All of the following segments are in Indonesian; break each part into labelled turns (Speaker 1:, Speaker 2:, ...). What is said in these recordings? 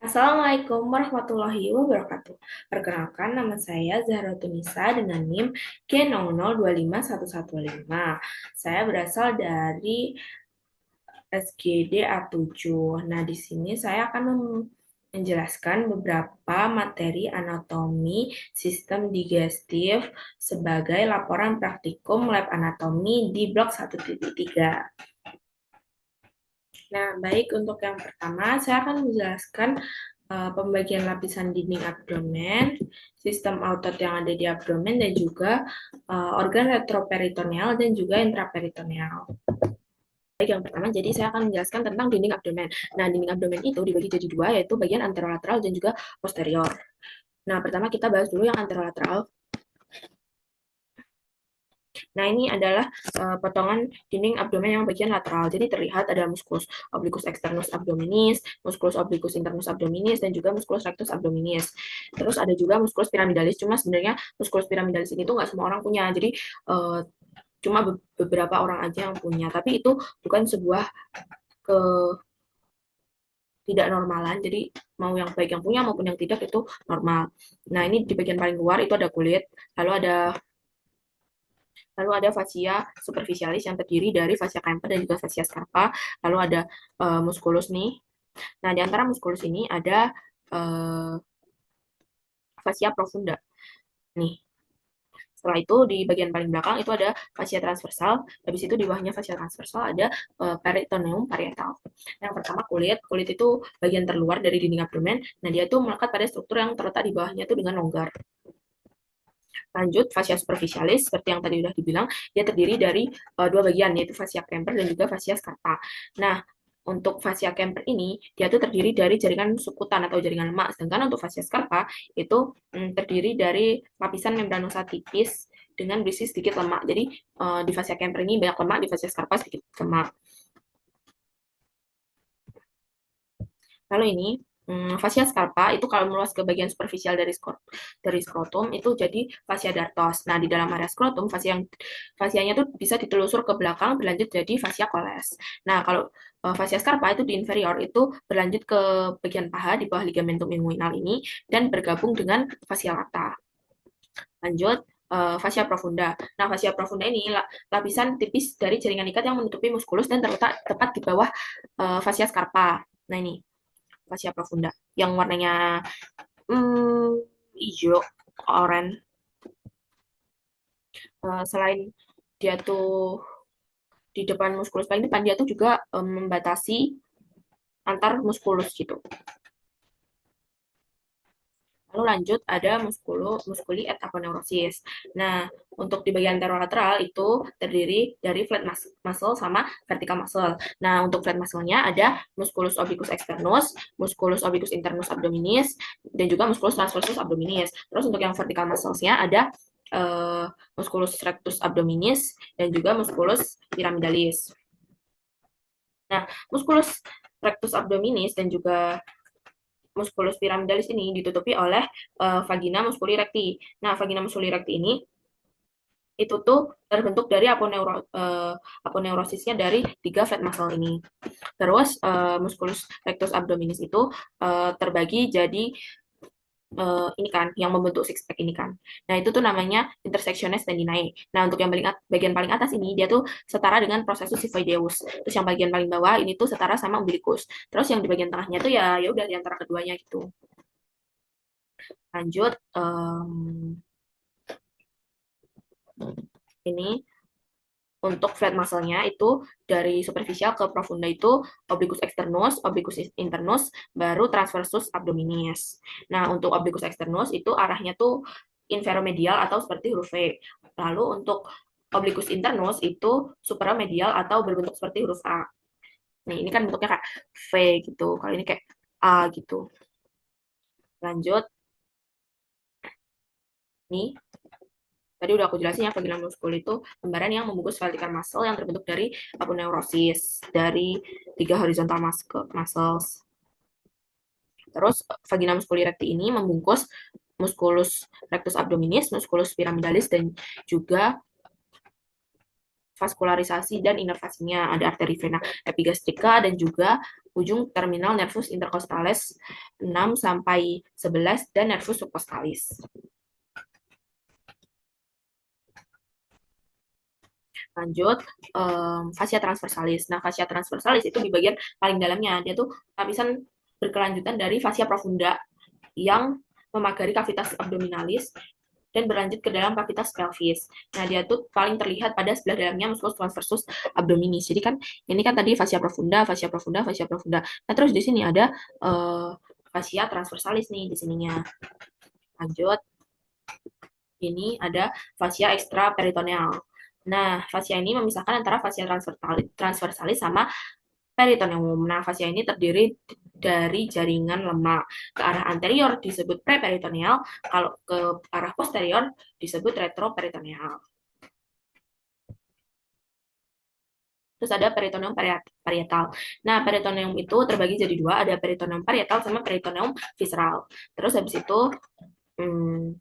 Speaker 1: Assalamualaikum warahmatullahi wabarakatuh. Perkenalkan, nama saya Zahra Tunisa dengan NIM K00251115. Saya berasal dari SGD A7. Nah, di sini saya akan menjelaskan beberapa materi anatomi sistem digestif sebagai laporan praktikum lab anatomi di blok 1.3. Nah, baik, untuk yang pertama, saya akan menjelaskan pembagian lapisan dinding abdomen, sistem otot yang ada di abdomen, dan juga organ retroperitoneal dan juga intraperitoneal. Baik, yang pertama, jadi saya akan menjelaskan tentang dinding abdomen. Nah, dinding abdomen itu dibagi jadi dua, yaitu bagian anterolateral dan juga posterior. Nah, pertama kita bahas dulu yang anterolateral. Nah, ini adalah potongan dinding abdomen yang bagian lateral. Jadi terlihat ada musculus obliquus externus abdominis, musculus obliquus internus abdominis, dan juga musculus rectus abdominis. Terus ada juga musculus pyramidalis. Cuma sebenarnya musculus pyramidalis ini tuh nggak semua orang punya. Jadi cuma beberapa orang aja yang punya. Tapi itu bukan sebuah ke tidak normalan. Jadi mau yang baik yang punya maupun yang tidak itu normal. Nah, ini di bagian paling luar itu ada kulit, lalu ada fascia superficialis yang terdiri dari fascia Kemper dan juga fascia scarpa. Lalu ada musculus nih. Nah, di antara musculus ini ada uh, fascia profunda. Nih. Setelah itu di bagian paling belakang itu ada fascia transversal. Habis itu di bawahnya fascia transversal ada peritoneum parietal. Yang pertama kulit. Kulit itu bagian terluar dari dinding abdomen. Nah, dia tuh melekat pada struktur yang terletak di bawahnya itu dengan longgar. Lanjut, fascia superficialis, seperti yang tadi sudah dibilang, dia terdiri dari dua bagian, yaitu fascia Kemper dan juga fascia scarpa. Nah, untuk fascia Kemper ini, dia tuh terdiri dari jaringan sukutan atau jaringan lemak, sedangkan untuk fascia scarpa itu terdiri dari lapisan membranosa tipis dengan berisi sedikit lemak. Jadi, di fascia Kemper ini banyak lemak, di fascia scarpa sedikit lemak. Lalu ini fascia scarpa itu kalau meluas ke bagian superficial dari skrotum itu jadi fascia dartos. Nah, di dalam area skrotum fasianya tuh bisa ditelusur ke belakang berlanjut jadi fascia coles. Nah, kalau fascia scarpa itu di inferior itu berlanjut ke bagian paha di bawah ligamentum inguinal ini dan bergabung dengan fascia lata. Lanjut, fascia profunda. Nah, fascia profunda ini lapisan tipis dari jaringan ikat yang menutupi muskulus dan terletak tepat di bawah fascia scarpa. Nah, ini fascia profunda yang warnanya hijau, oranye. Selain dia tuh di depan muskulus paling depan, dia tuh juga membatasi antar muskulus gitu. Lalu lanjut ada muskuli et aponeurosis. Nah, untuk di bagian anterolateral itu terdiri dari flat muscle sama vertical muscle. Nah, untuk flat muscle-nya ada musculus obliquus externus, musculus obliquus internus abdominis, dan juga musculus transversus abdominis. Terus untuk yang vertical muscles-nya ada musculus rectus abdominis dan juga musculus pyramidalis. Nah, musculus rectus abdominis dan juga musculus pyramidalis ini ditutupi oleh vagina musculi recti. Nah, vagina musculi recti ini itu tuh terbentuk dari aponeurosisnya dari tiga fat muscle ini. Terus musculus rectus abdominis itu terbagi jadi ini kan yang membentuk six pack ini kan. Nah, itu tuh namanya intersectiones tendinae. Nah, untuk yang bagian paling atas ini dia tuh setara dengan processus xiphoideus. Terus yang bagian paling bawah ini tuh setara sama umbilicus. Terus yang di bagian tengahnya tuh ya udah di antara keduanya gitu. Lanjut ini untuk flat muscle-nya itu dari superficial ke profunda itu obliquus externus, obliquus internus, baru transversus abdominis. Nah, untuk obliquus externus itu arahnya tuh inferomedial atau seperti huruf V. Lalu untuk obliquus internus itu supromedial atau berbentuk seperti huruf A. Nih, ini kan bentuknya kayak V gitu. Kalau ini kayak A gitu. Lanjut. Nih, tadi udah aku jelasin ya, vagina muscul itu lembaran yang membungkus vertical muscle yang terbentuk dari aponeurosis dari tiga horizontal muscles. Terus vagina musculi recti ini membungkus musculus rectus abdominis, musculus pyramidalis dan juga vaskularisasi dan inervasinya. Ada arteri vena epigastrika dan juga ujung terminal nervus intercostalis 6 sampai 11 dan nervus subcostalis. Lanjut, fascia transversalis. Nah, fascia transversalis itu di bagian paling dalamnya. Dia tuh lapisan berkelanjutan dari fascia profunda yang memagari kavitas abdominalis dan berlanjut ke dalam kavitas pelvis. Nah, dia tuh paling terlihat pada sebelah dalamnya musculus transversus abdominis. Jadi kan ini kan tadi fascia profunda, fascia profunda, fascia profunda. Nah, terus di sini ada fascia transversalis nih di sininya. Lanjut, ini ada fascia ekstraperitoneal. Nah, fascia ini memisahkan antara fascia transversalis sama peritoneum. Nah, fascia ini terdiri dari jaringan lemak. Ke arah anterior disebut preperitoneal, kalau ke arah posterior disebut retroperitoneal. Terus ada peritoneum parietal. Nah, peritoneum itu terbagi jadi dua, ada peritoneum parietal sama peritoneum visceral. Terus habis itu hmm,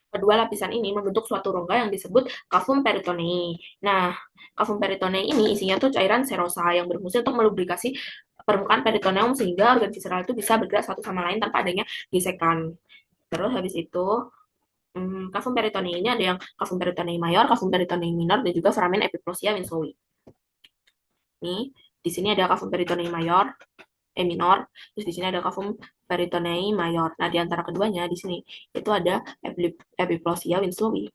Speaker 1: kedua lapisan ini membentuk suatu rongga yang disebut cavum peritonei. Nah, cavum peritonei ini isinya tuh cairan serosa yang berfungsi untuk melubrikasi permukaan peritoneum sehingga organ visceral itu bisa bergerak satu sama lain tanpa adanya gesekan. Terus habis itu cavum peritonei ini ada yang cavum peritonei mayor, cavum peritonei minor, dan juga foramen epiplosia winslowi. Nih, di sini ada cavum peritonei mayor, minor, terus di sini ada cavum peritonei mayor. Nah, di antara keduanya di sini itu ada epiplosia winslowi.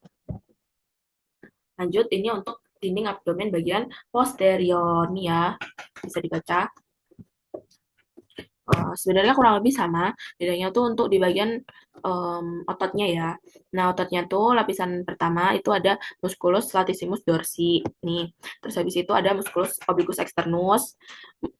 Speaker 1: Lanjut, ini untuk dinding abdomen bagian posterior nih ya, bisa dibaca. Sebenarnya kurang lebih sama, bedanya tuh untuk di bagian ototnya ya. Nah, ototnya tuh lapisan pertama itu ada musculus latissimus dorsi nih. Terus habis itu ada musculus obliquus externus,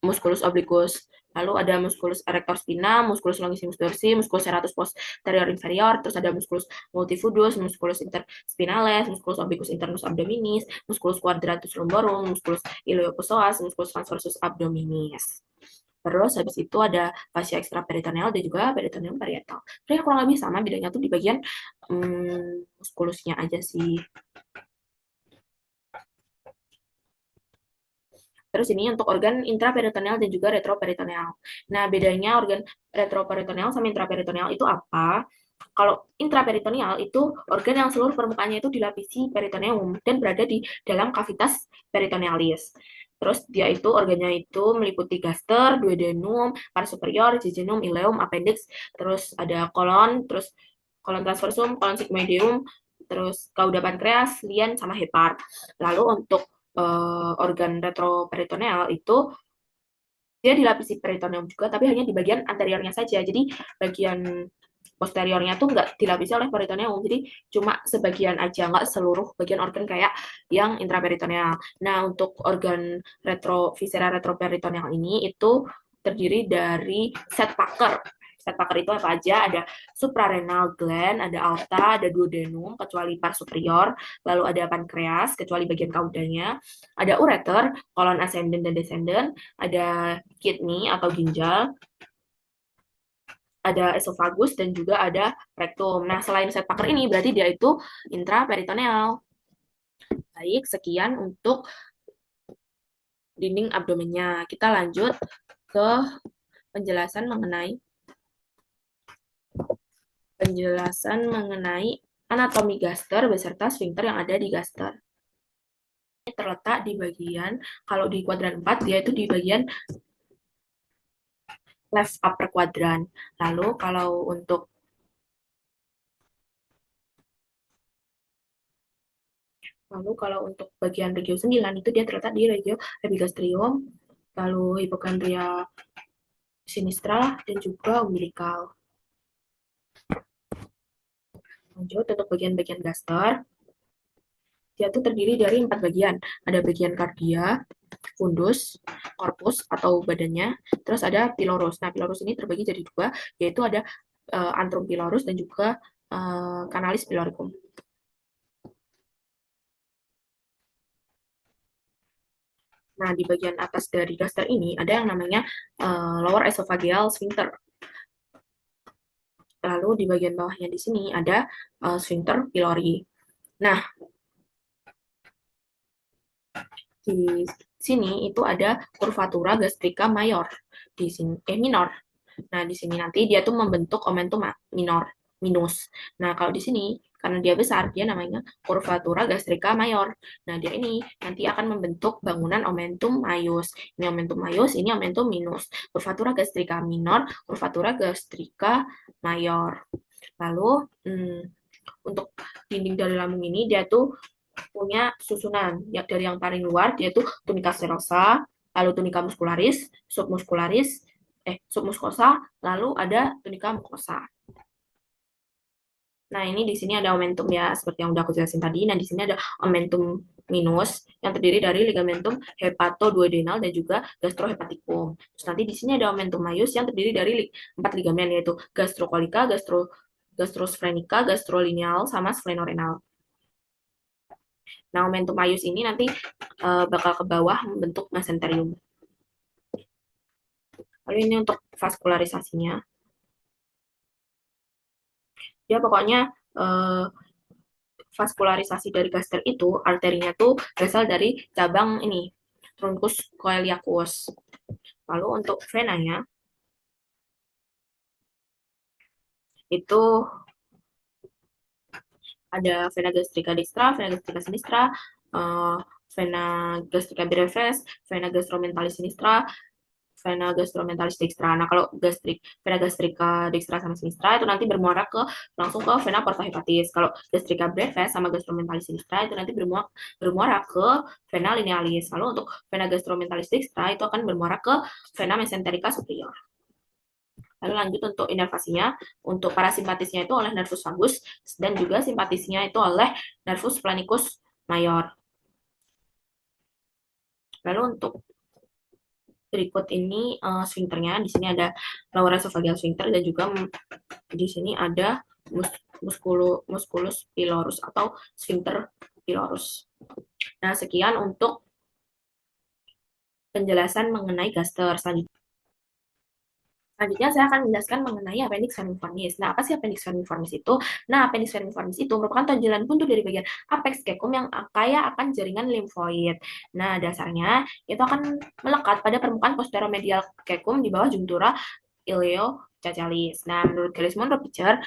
Speaker 1: musculus obliquus, lalu ada musculus erector spina, musculus longissimus dorsi, musculus serratus posterior inferior, terus ada musculus multifidus, musculus interspinalis, musculus obliquus internus abdominis, musculus quadratus lumborum, musculus iliopsoas, musculus transversus abdominis. Terus habis itu ada fascia ekstraperitoneal dan juga peritoneum parietal. Sebenarnya kurang lebih sama, bedanya tuh di bagian muskulusnya aja sih. Terus ini untuk organ intraperitoneal dan juga retroperitoneal. Nah, bedanya organ retroperitoneal sama intraperitoneal itu apa? Kalau intraperitoneal itu organ yang seluruh permukaannya itu dilapisi peritoneum dan berada di dalam kavitas peritonealis. Terus dia itu organnya itu meliputi gaster, duodenum, pars superior, jejunum, ileum, appendix, terus ada kolon, terus kolon transversum, kolon sigmoideum, terus cauda pankreas, lien, sama hepar. Lalu untuk organ retroperitoneal itu dia dilapisi peritoneum juga, tapi hanya di bagian anteriornya saja. Jadi bagian posteriornya tuh nggak dilapisi oleh peritoneum, jadi cuma sebagian aja, nggak seluruh bagian organ kayak yang intraperitoneal. Nah, untuk organ viscera retroperitoneal ini itu terdiri dari set Packer. Set Packer itu apa aja? Ada suprarenal gland, ada aorta, ada duodenum, kecuali pars superior, lalu ada pankreas, kecuali bagian kaudanya, ada ureter, kolon ascendant dan descendant, ada kidney atau ginjal, ada esofagus dan juga ada rektum. Nah, selain set Packer ini berarti dia itu intraperitoneal. Baik, sekian untuk dinding abdomennya. Kita lanjut ke penjelasan mengenai anatomi gaster beserta sphincter yang ada di gaster. Ini terletak di bagian, kalau di kuadran 4, dia itu di bagian left upper quadrant. Lalu kalau untuk bagian regio 9 itu dia terletak di regio epigastrium, lalu hipokondria sinistra dan juga umbilical. Lanjut untuk bagian-bagian gaster, dia tuh terdiri dari 4 bagian. Ada bagian kardia, fundus, korpus atau badannya, terus ada pilorus. Nah, pilorus ini terbagi jadi dua, yaitu ada antrum pilorus dan juga kanalis piloricum. Nah, di bagian atas dari gaster ini ada yang namanya lower esophageal sphincter. Lalu di bagian bawahnya di sini ada sphincter pylori. Nah, di sini itu ada curvatura gastrica mayor di sini minor. Nah, di sini nanti dia tuh membentuk omentum minor minus. Nah, kalau di sini karena dia besar, dia namanya curvatura gastrica mayor. Nah, dia ini nanti akan membentuk bangunan omentum maius. Ini omentum maius, ini omentum minus. Curvatura gastrica minor, curvatura gastrica mayor. Lalu, untuk dinding dari lambung ini dia tuh punya susunan ya, dari yang paling luar dia tuh tunica serosa, lalu tunica muscularis, submuscularis, submucosa, lalu ada tunica mucosa. Nah, ini di sini ada omentum ya, seperti yang udah aku jelasin tadi. Nah, di sini ada omentum minus yang terdiri dari ligamentum hepatoduodenal dan juga gastrohepaticum. Terus nanti di sini ada omentum maius yang terdiri dari 4 ligamen yaitu gastrocolica, gastrosphrenica, gastrolineal sama splenorenal. Nah, omentum maius ini nanti bakal ke bawah membentuk mesenterium. Lalu ini untuk vaskularisasinya. Dia pokoknya vaskularisasi dari gaster itu, arterinya tuh berasal dari cabang ini, truncus coeliacus. Lalu untuk venanya, itu ada vena gastrica dextra, vena gastrica sinistra, vena gastrica brevis, vena gastromentalis sinistra, vena gastromentalis dextra. Nah, kalau vena gastrica dextra sama sinistra itu nanti bermuara langsung ke vena porta hepatis. Kalau gastrica brevis sama gastromentalis sinistra itu nanti bermuara ke vena linealis. Lalu untuk vena gastromentalis dextra itu akan bermuara ke vena mesenterica superior. Lalu lanjut untuk inervasinya, untuk parasimpatisnya itu oleh nervus vagus dan juga simpatisnya itu oleh nervus planicus mayor. Lalu untuk berikut ini sphincternya, di sini ada lower esophageal sphincter dan juga di sini ada musculus pylorus atau sphincter pylorus. Nah, sekian untuk penjelasan mengenai gaster. Selanjutnya saya akan menjelaskan mengenai appendix vermiformis. Nah, apa sih appendix vermiformis itu? Nah, appendix vermiformis itu merupakan tonjolan buntu dari bagian apex cecum yang kaya akan jaringan limfoid. Nah, dasarnya itu akan melekat pada permukaan posteromedial cecum di bawah juntura iliocacalis. Nah, menurut garis Monro Picture,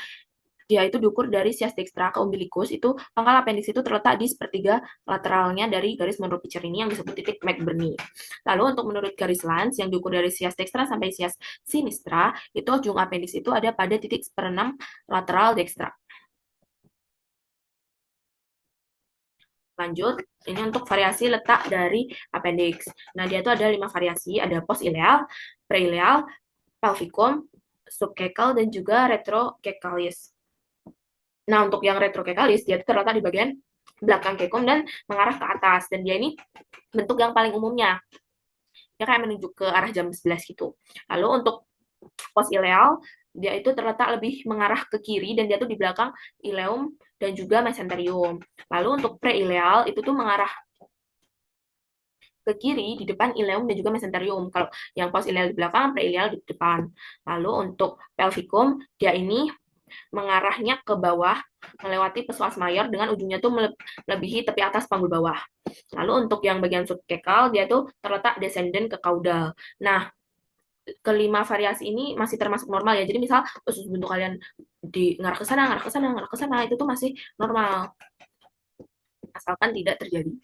Speaker 1: dia itu diukur dari sias dextra ke umbilicus, itu pangkal appendix itu terletak di sepertiga lateralnya dari garis Monro Picture ini yang disebut titik McBurney. Lalu untuk menurut garis Lanz yang diukur dari sias dextra sampai sias sinistra, itu ujung appendix itu ada pada titik seperenam lateral dextra. Lanjut, ini untuk variasi letak dari appendix. Nah, dia itu ada 5 variasi, ada post-ileal, pre-ileal, pelvicum, subcacal, dan juga retrocacalis. Nah, untuk yang retrokekalis, dia terletak di bagian belakang kekum dan mengarah ke atas. Dan dia ini bentuk yang paling umumnya. Dia kayak menunjuk ke arah jam 11 gitu. Lalu untuk post ileal, dia itu terletak lebih mengarah ke kiri dan dia tuh di belakang ileum dan juga mesenterium. Lalu untuk pre-ileal itu tuh mengarah ke kiri di depan ileum dan juga mesenterium. Kalau yang post ileal di belakang, pre-ileal di depan. Lalu untuk pelvicum, dia ini mengarahnya ke bawah melewati pesuas mayor dengan ujungnya tuh melebihi tepi atas panggul bawah. Lalu untuk yang bagian subkekal dia tuh terletak descendant ke kaudal. Nah, kelima variasi ini masih termasuk normal ya. Jadi misal usus buntu kalian di ngarah ke sana, ngarah ke sana, ngarah ke sana, itu tuh masih normal. Asalkan tidak terjadi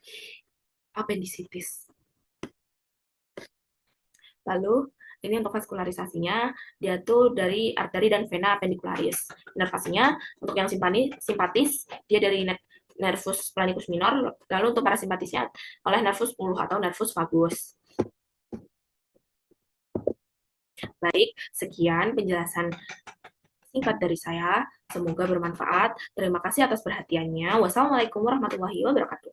Speaker 1: appendicitis. Lalu ini untuk vaskularisasinya, dia tuh dari arteri dan vena appendicularis. Inervasinya, untuk yang simpatis, dia dari nervus planicus minor, lalu untuk parasimpatisnya oleh nervus 10 atau nervus vagus. Baik, sekian penjelasan singkat dari saya. Semoga bermanfaat. Terima kasih atas perhatiannya. Wassalamualaikum warahmatullahi wabarakatuh.